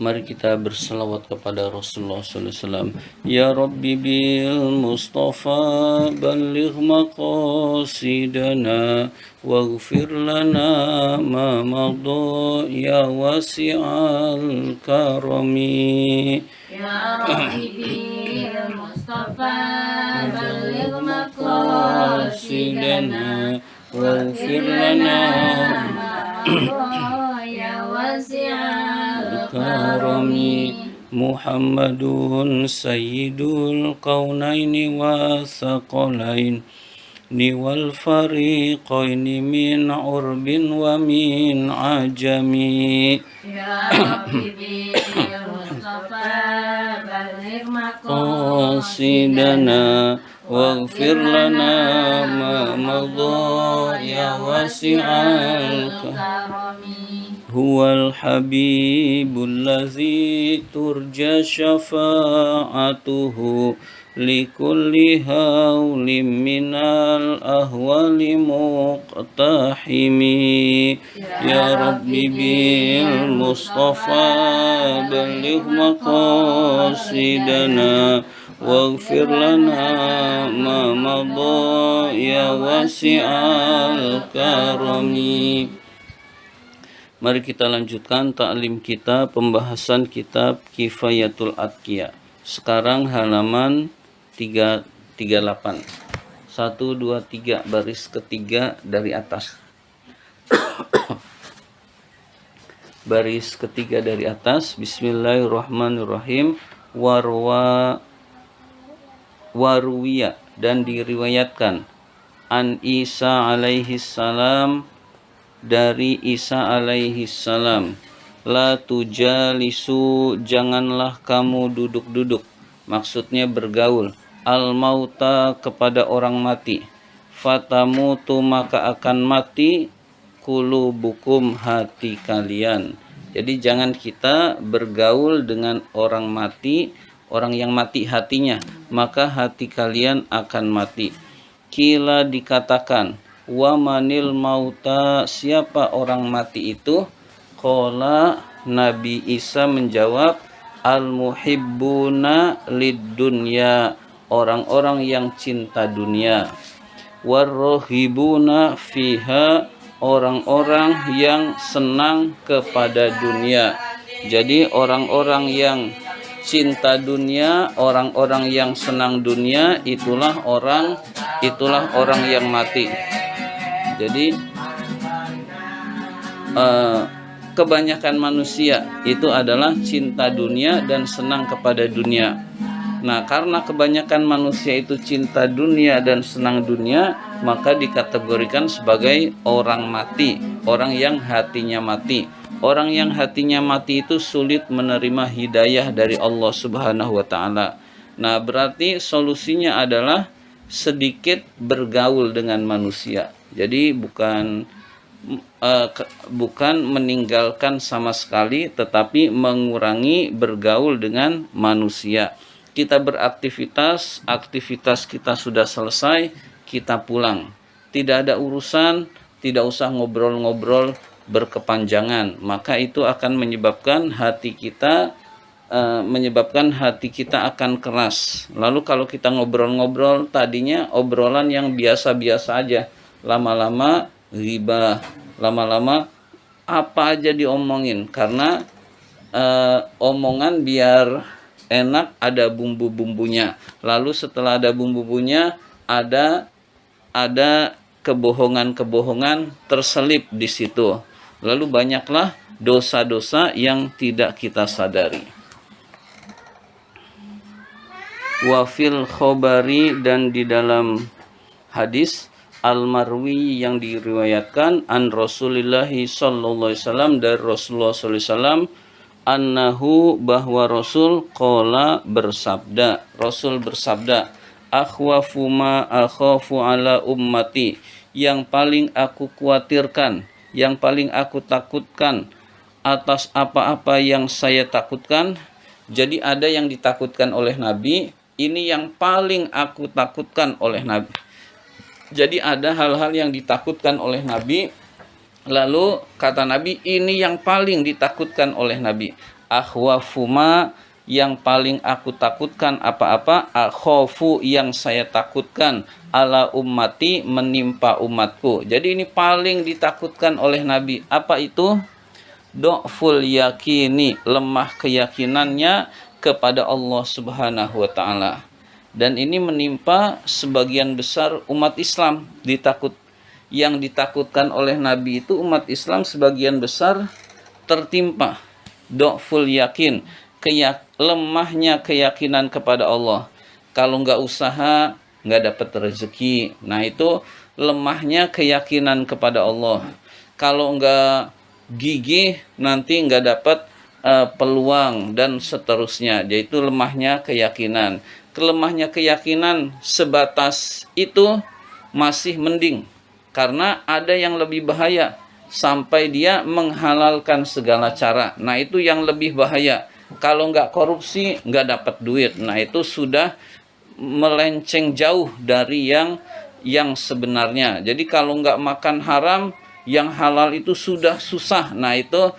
Mari kita berselawat kepada Rasulullah SAW. Ya Rabbi bil Mustafa balligh maqasidana waghfir lana ma madha ya wasi'al karami. Ya Rabbi bil Mustafa balligh maqasidana waghfir lana ya wasi'al karami. Muhammadun sayyidul qaunaini wa thaqalain wal fariqaini min urbin wa min ajami. Ya Rabbi bil Mustafa balligh qasidana waghfir lana ma madha ya wasi'al karami. Huwal habibul ladzi turja syafa'atuhu likulli haulim minal ahwali muqtahimi. Ya Rabbi bil Mustafa balligh maqasidana waghfir lana ma madha ya wasi'al karami. Mari kita lanjutkan ta'lim kita, pembahasan kitab Kifayatul Atqiya. Sekarang halaman 338. 1, 2, 3, baris ketiga dari atas. Baris ketiga dari atas. Bismillahirrahmanirrahim. Warwiya, dan diriwayatkan an Isa alaihi salam, dari Isa alaihi salam, la tujalisu, janganlah kamu duduk-duduk, maksudnya bergaul, al mauta, kepada orang mati, fatamutu, maka akan mati, qulubukum, hati kalian. Jadi jangan kita bergaul dengan orang mati, orang yang mati hatinya, maka hati kalian akan mati. Kila, dikatakan, wa manil mauta, siapa orang mati itu? Qala, Nabi Isa menjawab, al muhibbuna lid dunya, orang-orang yang cinta dunia, warrohibuna fiha, orang-orang yang senang kepada dunia. Jadi orang-orang yang cinta dunia, orang-orang yang senang dunia, itulah orang yang mati. Jadi kebanyakan manusia itu adalah cinta dunia dan senang kepada dunia. Nah, karena kebanyakan manusia itu cinta dunia dan senang dunia, maka dikategorikan sebagai orang mati, orang yang hatinya mati. Orang yang hatinya mati itu sulit menerima hidayah dari Allah Subhanahu wa taala. Nah, berarti solusinya adalah sedikit bergaul dengan manusia. Jadi bukan meninggalkan sama sekali, tetapi mengurangi bergaul dengan manusia. Kita beraktivitas, aktivitas kita sudah selesai, kita pulang. Tidak ada urusan, tidak usah ngobrol-ngobrol berkepanjangan, maka itu akan menyebabkan hati kita akan keras. Lalu kalau kita ngobrol-ngobrol, tadinya obrolan yang biasa-biasa aja, lama-lama ghibah, lama-lama apa aja diomongin, karena omongan biar enak ada bumbu-bumbunya. Lalu setelah ada bumbu-bumbunya, ada kebohongan-kebohongan terselip di situ. Lalu banyaklah dosa-dosa yang tidak kita sadari. Wafil khobari, dan di dalam hadis al-marwi yang diriwayatkan an Rasulillahi sallallahu alaihi wasallam, dari Rasulullah sallallahu alaihi wasallam, annahu, bahwa Rasul qala, bersabda, Rasul bersabda, akhwafu ma akhafu ala ummati, yang paling aku khawatirkan, yang paling aku takutkan atas apa-apa yang saya takutkan. Jadi ada yang ditakutkan oleh Nabi, ini yang paling aku takutkan oleh Nabi. Jadi ada hal-hal yang ditakutkan oleh Nabi, lalu kata Nabi, ini yang paling ditakutkan oleh Nabi. akhwafuma yang paling aku takutkan apa-apa, akhafu yang saya takutkan, ala ummati menimpa umatku. Jadi ini paling ditakutkan oleh Nabi. Apa itu? Du'ful yakini, lemah keyakinannya kepada Allah Subhanahu wa taala. Dan ini menimpa sebagian besar umat Islam. Yang ditakutkan oleh Nabi itu umat Islam sebagian besar tertimpa du'ful yakin, lemahnya keyakinan kepada Allah. Kalau nggak usaha nggak dapat rezeki. Nah itu lemahnya keyakinan kepada Allah. Kalau nggak gigih nanti nggak dapat peluang dan seterusnya. Yaitu lemahnya keyakinan. Kelemahnya keyakinan sebatas itu masih mending, karena ada yang lebih bahaya sampai dia menghalalkan segala cara. Nah itu yang lebih bahaya. Kalau nggak korupsi nggak dapat duit. Nah itu sudah melenceng jauh dari yang sebenarnya. Jadi kalau nggak makan haram, yang halal itu sudah susah. Nah itu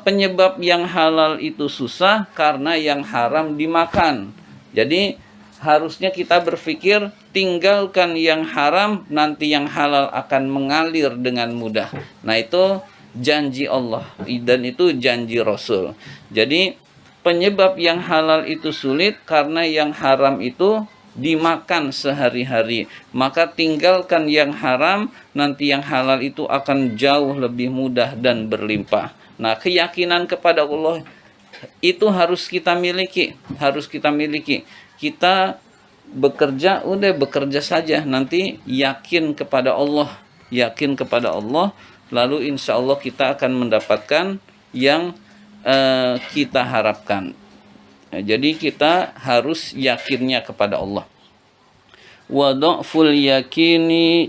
penyebab yang halal itu susah karena yang haram dimakan. Jadi harusnya kita berpikir tinggalkan yang haram, nanti yang halal akan mengalir dengan mudah. Nah itu janji Allah dan itu janji Rasul. Jadi penyebab yang halal itu sulit karena yang haram itu dimakan sehari-hari. Maka tinggalkan yang haram, nanti yang halal itu akan jauh lebih mudah dan berlimpah. Nah keyakinan kepada Allah itu harus kita miliki, Kita bekerja, udah bekerja saja, nanti yakin kepada Allah, lalu insya Allah kita akan mendapatkan yang kita harapkan. Jadi kita harus yakinnya kepada Allah. Wa dha'ful yakini,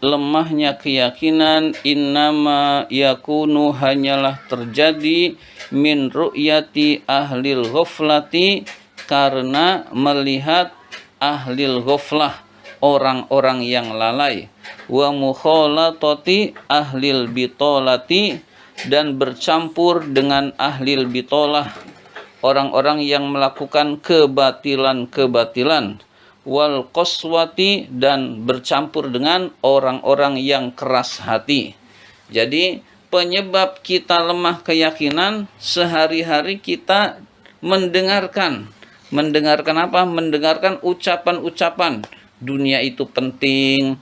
lemahnya keyakinan, innama yakunu, hanyalah terjadi min ru'yati ahlil ghaflati, karena melihat ahlil ghaflah, orang-orang yang lalai, wa mukhalatati ahlil bitolati, dan bercampur dengan ahlil bitolah, orang-orang yang melakukan kebatilan-kebatilan, wal qaswati, dan bercampur dengan orang-orang yang keras hati. Jadi penyebab kita lemah keyakinan, sehari-hari kita mendengarkan apa? Mendengarkan ucapan-ucapan dunia itu penting,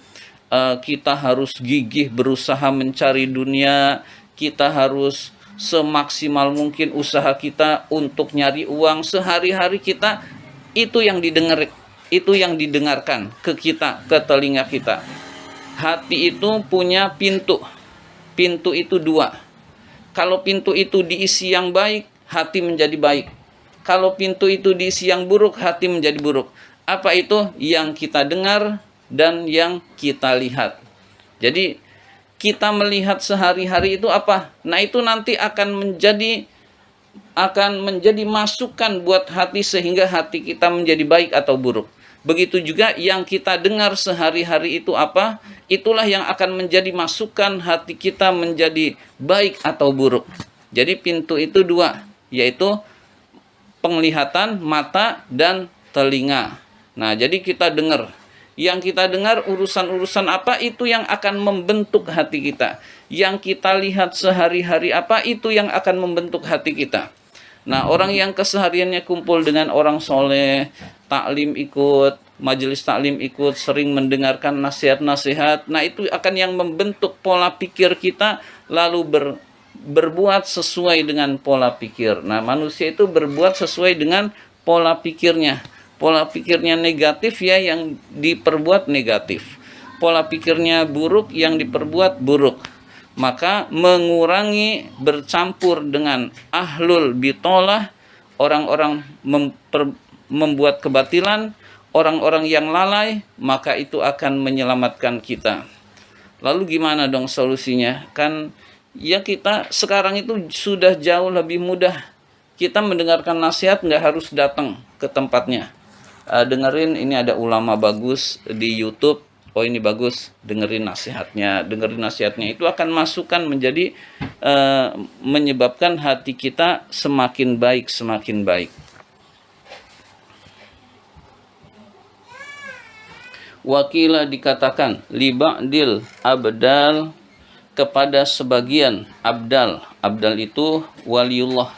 kita harus gigih berusaha mencari dunia, kita harus semaksimal mungkin usaha kita untuk nyari uang. Sehari-hari kita itu yang didengarkan ke kita, ke telinga kita. Hati itu punya pintu itu dua. Kalau pintu itu diisi yang baik, hati menjadi baik. Kalau pintu itu diisi yang buruk, hati menjadi buruk. Apa itu? Yang kita dengar dan yang kita lihat. Jadi kita melihat sehari-hari itu apa? Nah itu nanti akan menjadi masukan buat hati, sehingga hati kita menjadi baik atau buruk. Begitu juga yang kita dengar sehari-hari itu apa? Itulah yang akan menjadi masukan hati kita menjadi baik atau buruk. Jadi pintu itu dua, yaitu penglihatan, mata, dan telinga. Nah, jadi kita dengar. Yang kita dengar urusan-urusan apa, itu yang akan membentuk hati kita. Yang kita lihat sehari-hari apa, itu yang akan membentuk hati kita. Nah, orang yang kesehariannya kumpul dengan orang soleh, taklim ikut, majelis taklim ikut, sering mendengarkan nasihat-nasihat, nah itu akan yang membentuk pola pikir kita, lalu berbuat sesuai dengan pola pikir. Nah, manusia itu berbuat sesuai dengan pola pikirnya. Pola pikirnya negatif, ya yang diperbuat negatif. Pola pikirnya buruk, yang diperbuat buruk. Maka mengurangi bercampur dengan ahlul bitolah, orang-orang membuat kebatilan, orang-orang yang lalai, maka itu akan menyelamatkan kita. Lalu gimana dong solusinya? Kan ya kita sekarang itu sudah jauh lebih mudah. Kita mendengarkan nasihat nggak harus datang ke tempatnya. Dengerin, ini ada ulama bagus di YouTube, oh ini bagus, dengerin nasihatnya. Dengerin nasihatnya itu akan masukkan menjadi menyebabkan hati kita semakin baik, semakin baik. Wakila dikatakan liba'dil abdal, kepada sebagian abdal. Abdal itu waliullah,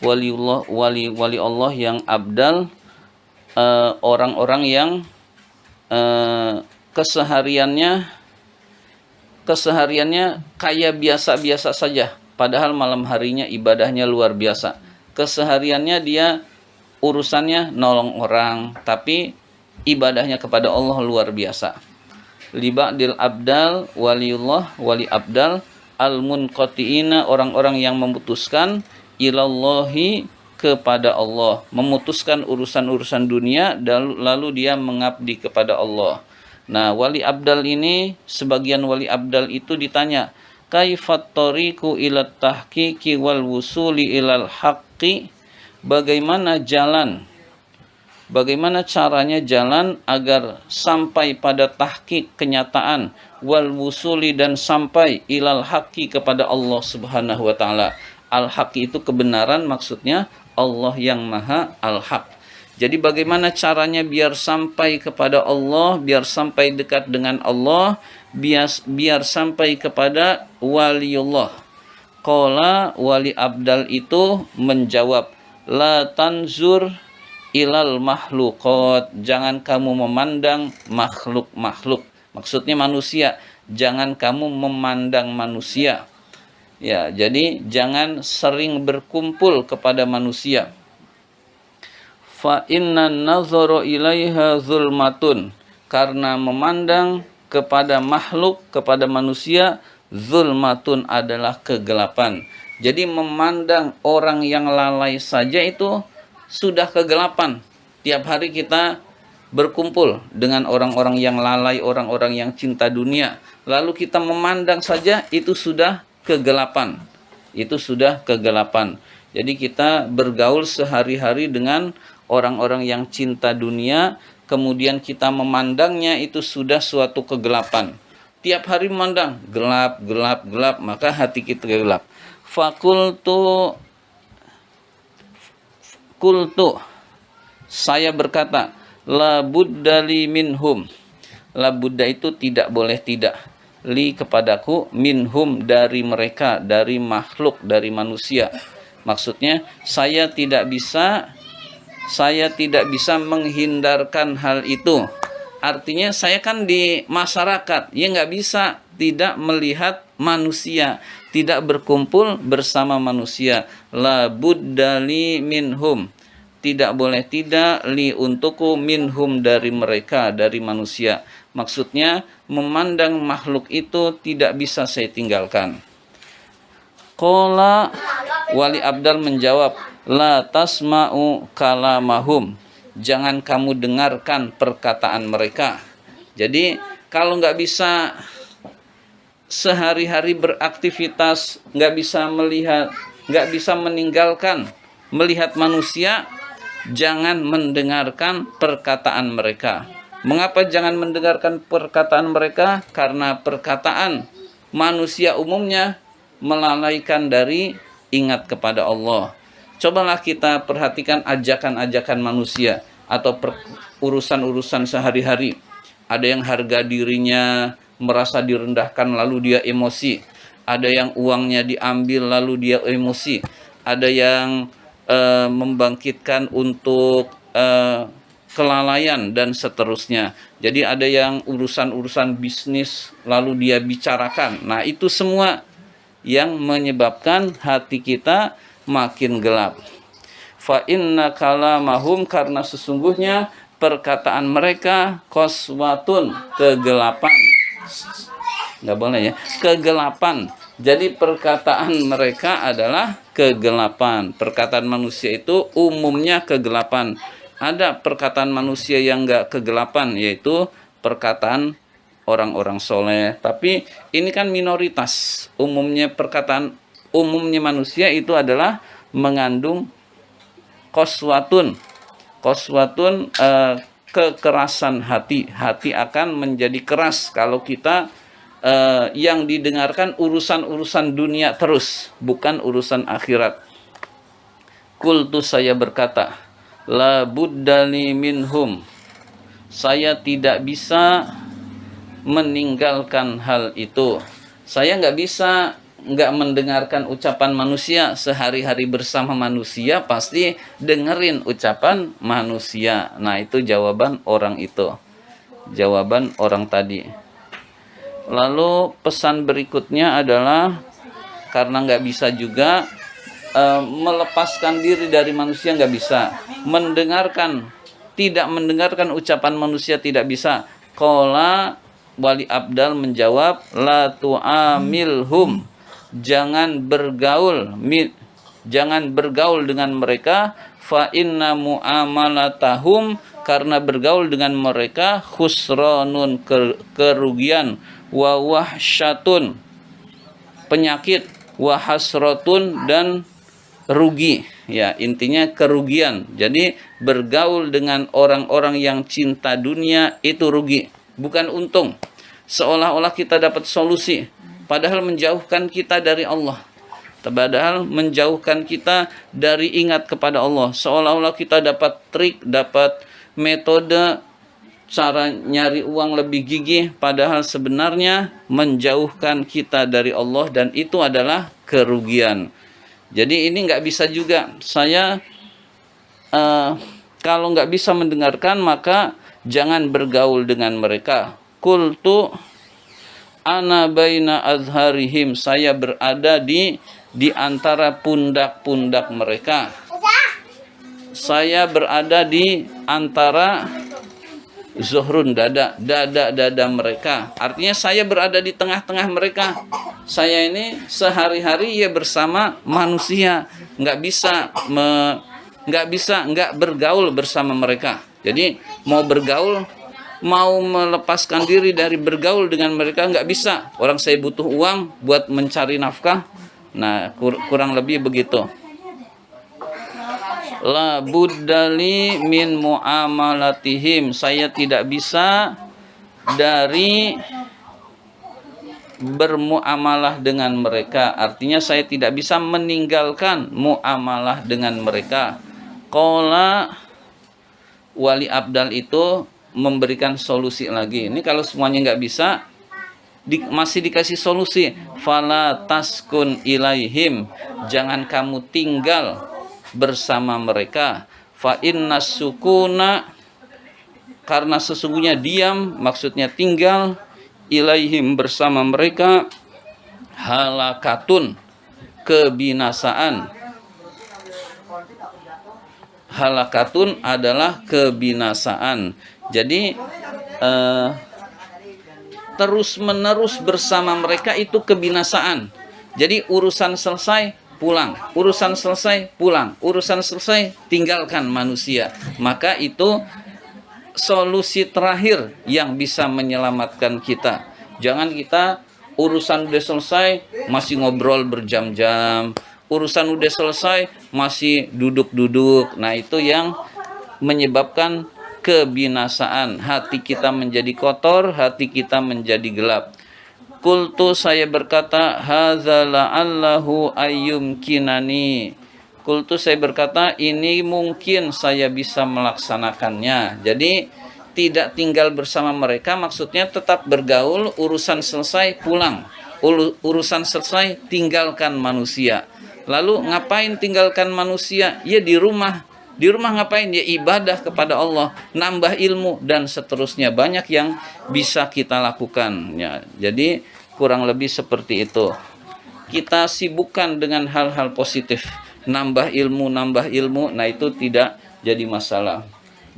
wali Allah yang abdal, orang-orang yang kesehariannya kayak biasa-biasa saja, padahal malam harinya ibadahnya luar biasa. Kesehariannya dia urusannya nolong orang, tapi ibadahnya kepada Allah luar biasa. Liba'dil abdal waliullah, wali abdal, al-munqati'ina, orang-orang yang memutuskan, ilallahi, kepada Allah, memutuskan urusan-urusan dunia lalu dia mengabdi kepada Allah. Nah, wali abdal ini, sebagian wali abdal itu ditanya, kaifat tariqu ila tahqiqi wal wusuli ilal haqqi, bagaimana caranya jalan agar sampai pada tahqiq, kenyataan, wal wusuli, dan sampai ilal haqqi, kepada Allah Subhanahu wa taala. Al haqqi itu kebenaran, maksudnya Allah yang maha al-haq. Jadi bagaimana caranya biar sampai kepada Allah, biar sampai dekat dengan Allah, biar sampai kepada waliullah. Qala, wali abdal itu menjawab, la tanzur ilal makhluqat, jangan kamu memandang makhluk-makhluk. Maksudnya manusia, jangan kamu memandang manusia. Ya, jadi jangan sering berkumpul kepada manusia. Fa inna nazara ilaiha zulmatun, karena memandang kepada makhluk, kepada manusia, zulmatun adalah kegelapan. Jadi memandang orang yang lalai saja itu sudah kegelapan. Tiap hari kita berkumpul dengan orang-orang yang lalai, orang-orang yang cinta dunia, lalu kita memandang saja, itu sudah kegelapan. Itu sudah kegelapan. Jadi kita bergaul sehari-hari dengan orang-orang yang cinta dunia, kemudian kita memandangnya, itu sudah suatu kegelapan. Tiap hari memandang gelap, gelap, gelap, maka hati kita gelap. Fakultu, saya berkata, la budda li minhum. La budda itu tidak boleh tidak. Li, kepadaku, minhum, dari mereka, dari makhluk, dari manusia. Maksudnya saya tidak bisa menghindarkan hal itu. Artinya saya kan di masyarakat, ya nggak bisa tidak melihat manusia, tidak berkumpul bersama manusia. La budda li minhum, tidak boleh tidak, li, untukku, minhum, dari mereka, dari manusia. Maksudnya memandang makhluk itu tidak bisa saya tinggalkan. Qala, wali abdal menjawab, la tasma'u kalamahum, jangan kamu dengarkan perkataan mereka. Jadi kalau nggak bisa sehari-hari beraktivitas, nggak bisa melihat, nggak bisa meninggalkan melihat manusia, jangan mendengarkan perkataan mereka. Mengapa jangan mendengarkan perkataan mereka? Karena perkataan manusia umumnya melalaikan dari ingat kepada Allah. Cobalah kita perhatikan ajakan-ajakan manusia atau urusan-urusan sehari-hari. Ada yang harga dirinya merasa direndahkan lalu dia emosi. Ada yang uangnya diambil lalu dia emosi. Ada yang membangkitkan untuk kelalaian dan seterusnya. Jadi ada yang urusan-urusan bisnis lalu dia bicarakan. Nah, itu semua yang menyebabkan hati kita makin gelap. Fa inna kalamahum, karena sesungguhnya perkataan mereka, qaswatun, kegelapan. Nggak boleh ya, kegelapan. Jadi perkataan mereka adalah kegelapan. Perkataan manusia itu umumnya kegelapan. Ada perkataan manusia yang nggak kegelapan, yaitu perkataan orang-orang soleh. Tapi ini kan minoritas. Umumnya manusia itu adalah mengandung qaswatun. Qaswatun kekerasan hati. Hati akan menjadi keras kalau kita yang didengarkan urusan-urusan dunia terus, bukan urusan akhirat. Qultu, saya berkata, la buddali minhum, saya tidak bisa meninggalkan hal itu. Saya nggak bisa nggak mendengarkan ucapan manusia. Sehari-hari bersama manusia pasti dengerin ucapan manusia. Nah, itu jawaban orang itu, jawaban orang tadi. Lalu pesan berikutnya adalah karena nggak bisa juga melepaskan diri dari manusia, nggak bisa tidak mendengarkan ucapan manusia, tidak bisa. Qala Wali Abdal menjawab, la tu'amilhum, jangan bergaul dengan mereka, fa inna mu'amalatahum, karena bergaul dengan mereka khusranun, kerugian, wa wahsyatun, penyakit, wa hasratun, dan rugi. Ya, intinya kerugian. Jadi bergaul dengan orang-orang yang cinta dunia itu rugi, bukan untung. Seolah-olah kita dapat solusi, padahal menjauhkan kita dari Allah. Padahal menjauhkan kita dari ingat kepada Allah. Seolah-olah kita dapat trik, dapat metode, cara nyari uang lebih gigih, padahal sebenarnya menjauhkan kita dari Allah, dan itu adalah kerugian. Jadi ini nggak bisa juga. Saya kalau nggak bisa mendengarkan, maka jangan bergaul dengan mereka. Qultu ana baina azharihim, saya berada di antara pundak-pundak mereka. Saya berada di antara zuhrun, dada mereka. Artinya saya berada di tengah-tengah mereka. Saya ini sehari-hari ya bersama manusia, nggak bergaul bersama mereka. Jadi mau bergaul, mau melepaskan diri dari bergaul dengan mereka nggak bisa. Orang saya butuh uang buat mencari nafkah. Nah, kurang lebih begitu. La buddali min muamalatihim, saya tidak bisa dari bermuamalah dengan mereka. Artinya saya tidak bisa meninggalkan muamalah dengan mereka. Qala Wali Abdal itu memberikan solusi lagi. Ini kalau semuanya nggak bisa, masih dikasih solusi. Fala taskun ilaihim, jangan kamu tinggal bersama mereka. Fa inna sukuna, karena sesungguhnya diam, maksudnya tinggal, ilaihim bersama mereka, halakatun, kebinasaan. Halakatun adalah kebinasaan. Jadi terus menerus bersama mereka itu kebinasaan. Jadi urusan selesai pulang, urusan selesai pulang, urusan selesai tinggalkan manusia. Maka itu solusi terakhir yang bisa menyelamatkan kita. Jangan kita urusan udah selesai masih ngobrol berjam-jam, urusan udah selesai masih duduk-duduk. Nah, itu yang menyebabkan kebinasaan. Hati kita menjadi kotor, hati kita menjadi gelap. Qultu, saya berkata, hadza la'allahu ayyumkinani. Qultu, saya berkata, ini mungkin saya bisa melaksanakannya. Jadi tidak tinggal bersama mereka, maksudnya tetap bergaul, urusan selesai pulang, urusan selesai tinggalkan manusia. Lalu ngapain tinggalkan manusia? Ya di rumah. Di rumah ngapain? Ya ibadah kepada Allah, nambah ilmu, dan seterusnya. Banyak yang bisa kita lakukan. Ya, jadi kurang lebih seperti itu. Kita sibukkan dengan hal-hal positif. Nambah ilmu. Nah, itu tidak jadi masalah.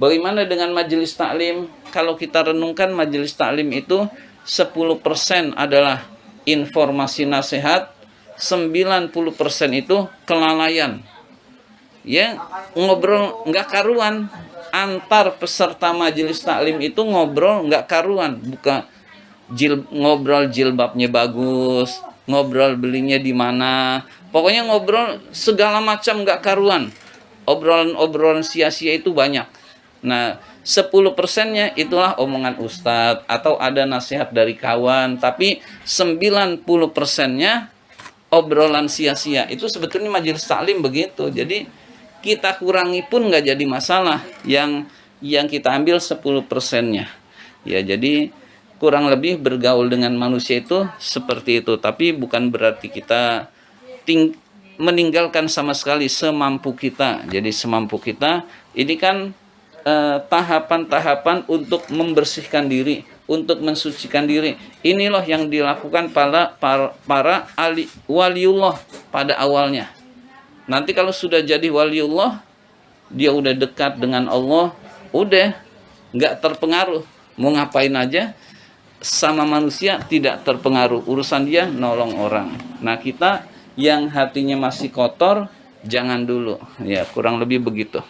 Bagaimana dengan majelis taklim? Kalau kita renungkan, majelis taklim itu 10% adalah informasi nasihat, 90% itu kelalaian. Ya, ngobrol nggak karuan. Antar peserta majelis taklim itu ngobrol nggak karuan. Ngobrol jilbabnya bagus, ngobrol belinya di mana. Pokoknya ngobrol segala macam nggak karuan. Obrolan-obrolan sia-sia itu banyak. Nah, 10%-nya itulah omongan ustadz atau ada nasihat dari kawan, tapi 90%-nya obrolan sia-sia. Itu sebetulnya majelis taklim begitu. Jadi kita kurangi pun nggak jadi masalah, yang kita ambil 10%-nya. Ya, jadi kurang lebih bergaul dengan manusia itu seperti itu, tapi bukan berarti kita meninggalkan sama sekali, semampu kita. Jadi semampu kita, ini kan tahapan-tahapan untuk membersihkan diri, untuk mensucikan diri. Ini loh yang dilakukan para waliullah pada awalnya. Nanti kalau sudah jadi waliullah, dia udah dekat dengan Allah, udah nggak terpengaruh, mau ngapain aja sama manusia tidak terpengaruh, urusan dia nolong orang. Nah, kita yang hatinya masih kotor, jangan dulu. Ya, kurang lebih begitu.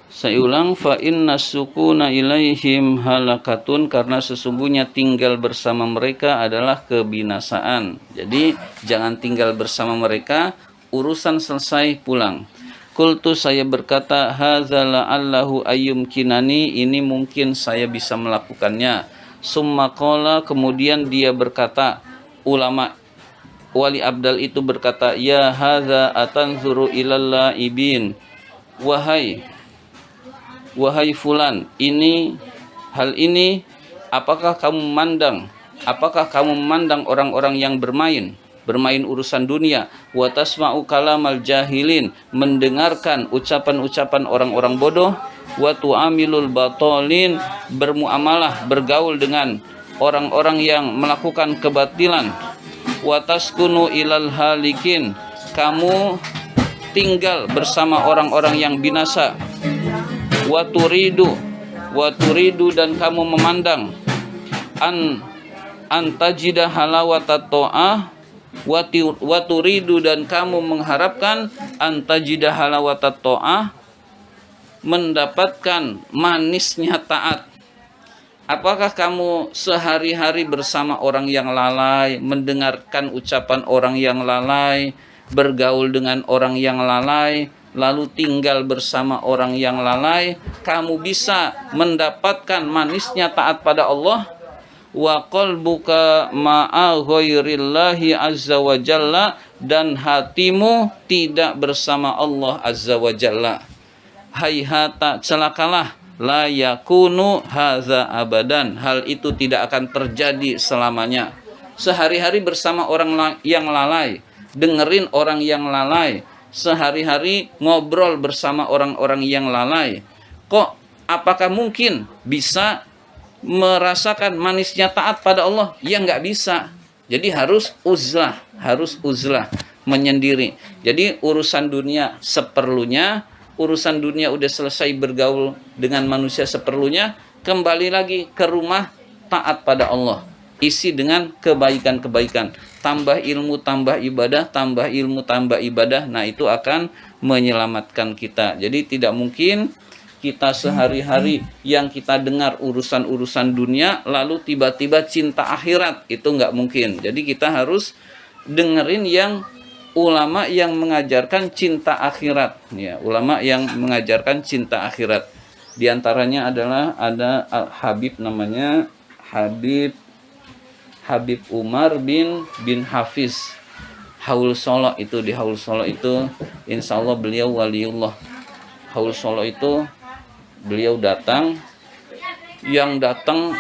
Saya ulang, fa inna sukuna ilaihim halakatun, karena sesungguhnya tinggal bersama mereka adalah kebinasaan. Jadi jangan tinggal bersama mereka, urusan selesai pulang. Kultu, saya berkata, hadza la'allahu ayyumkinani, ini mungkin saya bisa melakukannya. Summa qala, kemudian dia berkata, ulama wali abdal itu berkata, ya hadza atanzuru ilal laibin, wahai fulan, hal ini apakah kamu memandang orang-orang yang bermain urusan dunia, wa tasma'u kalamal jahilin, mendengarkan ucapan-ucapan orang-orang bodoh, wa tu'amilul batalin, bergaul dengan orang-orang yang melakukan kebatilan, wa taskunu ilal halikin, kamu tinggal bersama orang-orang yang binasa, wa turidu, dan kamu memandang antajida halawatat ta'ah, wa turidu, dan kamu mengharapkan antajida halawatat ta'ah, mendapatkan manisnya taat. Apakah kamu sehari-hari bersama orang yang lalai, mendengarkan ucapan orang yang lalai, bergaul dengan orang yang lalai, lalu tinggal bersama orang yang lalai, kamu bisa mendapatkan manisnya taat pada Allah? Wa qalbuka ma'a ghairillahi azza wa jalla, dan hatimu tidak bersama Allah azza wa jalla. Hayhata, celakalah, la yakunu hadza abadan, hal itu tidak akan terjadi selamanya. Sehari-hari bersama orang yang lalai, dengerin orang yang lalai, sehari-hari ngobrol bersama orang-orang yang lalai, kok apakah mungkin bisa merasakan manisnya taat pada Allah? Ya nggak bisa. Jadi harus uzlah, menyendiri. Jadi urusan dunia seperlunya, urusan dunia udah selesai, bergaul dengan manusia seperlunya, kembali lagi ke rumah, taat pada Allah, isi dengan kebaikan-kebaikan, tambah ilmu, tambah ibadah, tambah ilmu, tambah ibadah. Nah, itu akan menyelamatkan kita. Jadi tidak mungkin kita sehari-hari yang kita dengar urusan-urusan dunia, lalu tiba-tiba cinta akhirat, itu nggak mungkin. Jadi kita harus dengerin yang ulama yang mengajarkan cinta akhirat, ya, ulama yang mengajarkan cinta akhirat. Di antaranya adalah ada Habib, namanya Habib Umar bin Hafiz Haul Solo. Itu di Haul Solo itu insya Allah beliau waliullah. Haul Solo itu beliau datang, yang datang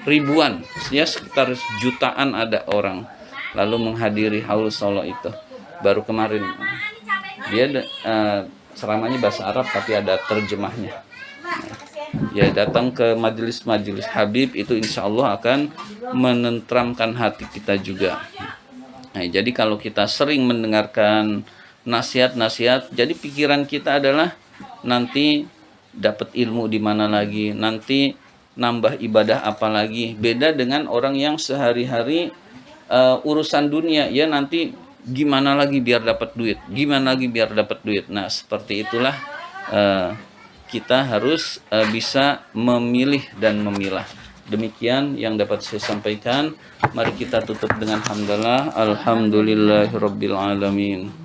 ribuan, ya sekitar jutaan ada orang lalu menghadiri Haul Solo itu. Baru kemarin dia ceramahnya bahasa Arab tapi ada terjemahnya. Ya, datang ke majelis-majelis Habib itu insya Allah akan menenteramkan hati kita juga. Nah, jadi kalau kita sering mendengarkan nasihat-nasihat, jadi pikiran kita adalah nanti dapat ilmu di mana lagi, nanti nambah ibadah apa lagi. Beda dengan orang yang sehari-hari urusan dunia, ya nanti gimana lagi biar dapat duit, gimana lagi biar dapat duit. Nah, seperti itulah kita harus bisa memilih dan memilah. Demikian yang dapat saya sampaikan. Mari kita tutup dengan hamdalah. Alhamdulillahirabbil alamin.